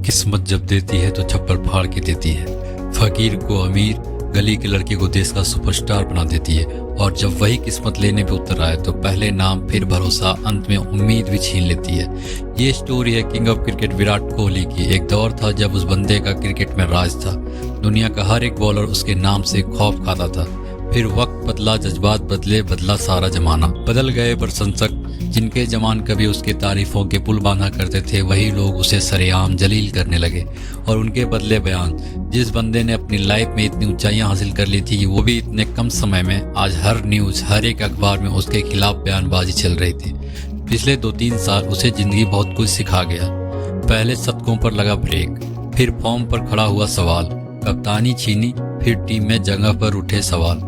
किस्मत जब देती है तो छप्पर फाड़ के देती है। फकीर को अमीर, गली के लड़के को देश का सुपरस्टार बना देती है। और जब वही किस्मत लेने पे उतर आए तो पहले नाम, फिर भरोसा, अंत में उम्मीद भी छीन लेती है। ये स्टोरी है king of cricket Virat Kohli की। एक दौर था जब उस बंदे का क्रिकेट में राज था। दुनिया का हर एक बॉलर उसके नाम से खौफ खाता था। फिर वक्त बदला, जज्बात बदले, बदला सारा जमाना। बदल गए प्रशंसक, जिनके जमान कभी उसके तारीफों के पुल बांधा करते थे, वही लोग उसे सरेआम जलील करने लगे। और उनके बदले बयान। जिस बंदे ने अपनी लाइफ में इतनी ऊंचाइयां हासिल कर ली थी, वो भी इतने कम समय में, आज हर न्यूज, हर एक अखबार में उसके खिलाफ बयानबाजी चल रही थी। पिछले 2-3 साल उसे जिंदगी बहुत कुछ सिखा गया। पहले शतकों पर लगा ब्रेक, फिर फॉर्म पर खड़ा हुआ सवाल, कप्तानी छीनी, फिर टीम में जगह पर उठे सवाल।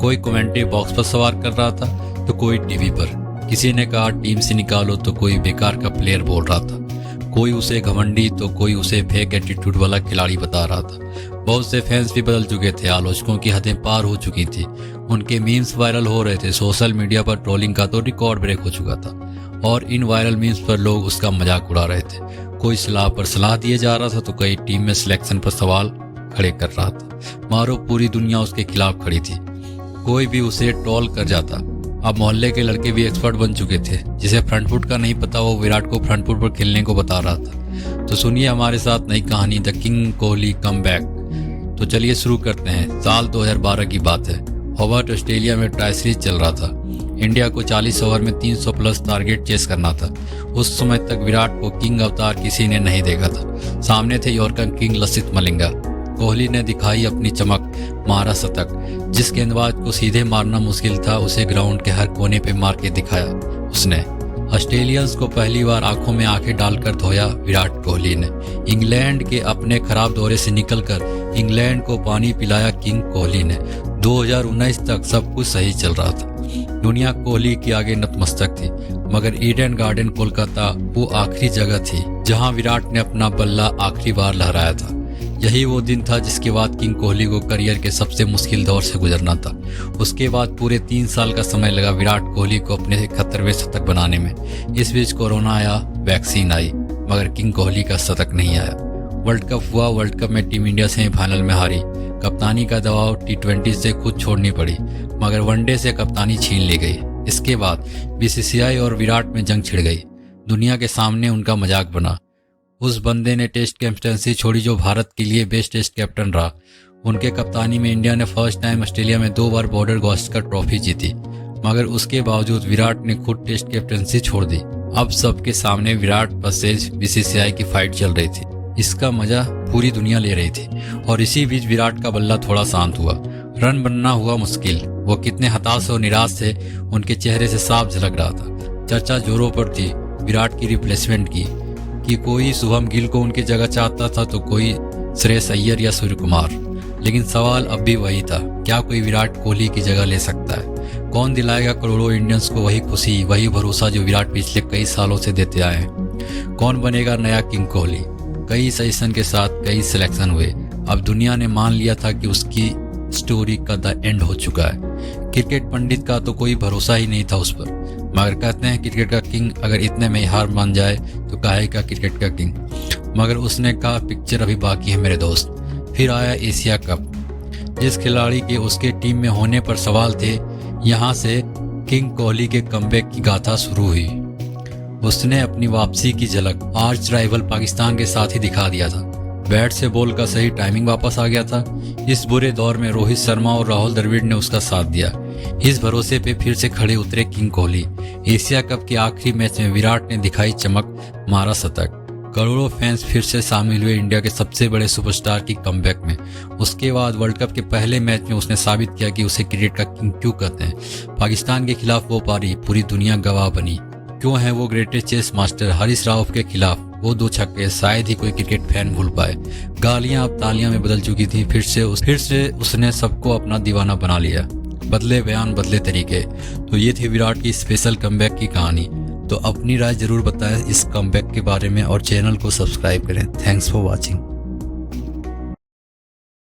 कोई कमेंट्री बॉक्स पर सवाल कर रहा था तो कोई टीवी पर। किसी ने कहा टीम से निकालो तो कोई बेकार का प्लेयर बोल रहा था। कोई उसे घमंडी तो कोई उसे फेक एटीट्यूड वाला खिलाड़ी बता रहा था। बहुत से फैंस भी बदल चुके थे। आलोचकों की हदें पार हो चुकी थी। उनके मीम्स वायरल हो रहे थे। सोशल मीडिया पर ट्रोलिंग का तो रिकॉर्ड ब्रेक हो चुका था और इन वायरल मीम्स पर लोग उसका मजाक उड़ा रहे थे। कोई सलाह पर सलाह दिए जा रहा था तो कई टीम में सिलेक्शन पर सवाल खड़े कर रहा था। मारो पूरी दुनिया उसके खिलाफ खड़ी थी। कोई भी उसे ट्रोल कर जाता। अब मोहल्ले के लड़के भी एक्सपर्ट बन चुके थे। जिसे फ्रंट फुट का नहीं पता, वो विराट को फ्रंट फुट पर खेलने को बता रहा था। तो सुनिए हमारे साथ नई कहानी, the king Kohli come back. तो चलिए शुरू करते हैं। साल 2012 की बात है। होबार्ट ऑस्ट्रेलिया में ट्राई सीरीज चल रहा था। इंडिया को 40 ओवर में 300 प्लस टारगेट चेस करना था। उस समय तक विराट को किंग अवतार किसी ने नहीं देखा था। सामने थे यॉर्कर किंग लसित मलिंगा। कोहली ने दिखाई अपनी चमक, मारा शतक। जिस गेंदबाज को सीधे मारना मुश्किल था, उसे ग्राउंड के हर कोने पे मार के दिखाया उसने। ऑस्ट्रेलियंस को पहली बार आंखों में आंखें डालकर धोया विराट कोहली ने। इंग्लैंड के अपने खराब दौरे से निकलकर इंग्लैंड को पानी पिलाया किंग कोहली ने। 2019 तक सब कुछ सही चल रहा था। दुनिया कोहली के आगे नतमस्तक थी, मगर ईडन गार्डन कोलकाता वो आखिरी जगह थी जहां विराट ने अपना बल्ला आखिरी बार लहराया था। यही वो दिन था जिसके बाद किंग कोहली को करियर के सबसे मुश्किल दौर से गुजरना था। उसके बाद पूरे 3 साल का समय लगा विराट कोहली को अपने 71वें शतक बनाने में। इस बीच कोरोना आया, वैक्सीन आई, मगर किंग कोहली का शतक नहीं आया। वर्ल्ड कप हुआ। वर्ल्ड कप में टीम इंडिया सेमीफाइनल में हारी। कप्तानी का दबाव T20 से खुद छोड़नी पड़ी, मगर वनडे से कप्तानी छीन ली गई। इसके बाद BCCI और विराट में जंग छिड़ गई। दुनिया के सामने उनका मजाक बना। उस बंदे ने टेस्ट कैप्टनसी छोड़ी जो भारत के लिए बेस्ट टेस्ट कैप्टन रहा। उनके कप्तानी में इंडिया ने फर्स्ट टाइम ऑस्ट्रेलिया में 2 बार बॉर्डर गावस्कर ट्रॉफी जीती, मगर उसके बावजूद विराट ने खुद टेस्ट कैप्टनसी छोड़ दी। अब सबके सामने विराट वर्सेस BCCI की फाइट चल रही थी। इसका मजा पूरी दुनिया ले रही थी। और इसी बीच विराट का बल्ला थोड़ा शांत हुआ। रन बनना हुआ मुश्किल। वो कितने हताश और निराश थे, उनके चेहरे से साफ झलक रहा था। चर्चा जोरों पर थी विराट की रिप्लेसमेंट की, कि कोई शुभम गिल को उनकी जगह चाहता था तो कोई श्रेयस अय्यर या सूर्य कुमार। लेकिन सवाल अब भी वही था, क्या कोई विराट कोहली की जगह ले सकता है? कौन दिलाएगा करोड़ों इंडियंस को वही खुशी, वही भरोसा जो विराट पिछले कई सालों से देते आए हैं? कौन बनेगा नया किंग कोहली? कई सजेशन के साथ कई सिलेक्शन हुए। अब दुनिया ने मान लिया था कि उसकी स्टोरी का द एंड हो चुका है। क्रिकेट पंडित का तो कोई भरोसा ही नहीं था उस पर, मगर कहते हैं क्रिकेट का किंग अगर इतने में हार मान जाए तो काहे का क्रिकेट का किंग। मगर उसने कहा पिक्चर अभी बाकी है मेरे दोस्त। फिर आया एशिया कप। जिस खिलाड़ी के उसके टीम में होने पर सवाल थे, यहाँ से किंग कोहली के कमबैक की गाथा शुरू हुई। उसने अपनी वापसी की झलक आर्च राइवल पाकिस्तान के साथ ही दिखा दिया था। बैट से बॉल का सही टाइमिंग वापस आ गया था। इस बुरे दौर में रोहित शर्मा और राहुल द्रविड़ ने उसका साथ दिया। इस भरोसे पे फिर से खड़े उतरे किंग कोहली। एशिया कप के आखिरी मैच में विराट ने दिखाई चमक, मारा शतक। करोड़ों फैंस फिर से शामिल हुए इंडिया के सबसे बड़े सुपरस्टार की कमबैक में। उसके बाद वर्ल्ड कप के पहले मैच में उसने साबित किया कि उसे क्रिकेट का किंग क्यों कहते हैं। पाकिस्तान के खिलाफ वो पारी पूरी दुनिया गवाह बनी। क्यों है वो greatest chess master Harish Rao के खिलाफ वो 2 छक्के शायद ही कोई क्रिकेट फैन भूल पाए। गालियां अब तालियां में बदल चुकी थी। फिर से उसने सबको अपना दीवाना बना लिया। बदले बयान, बदले तरीके। तो ये थी विराट की स्पेशल कमबैक की कहानी। तो अपनी राय जरूर बताएं इस कमबैक के बारे में और चैनल को सब्सक्राइब करें। Thanks for watching.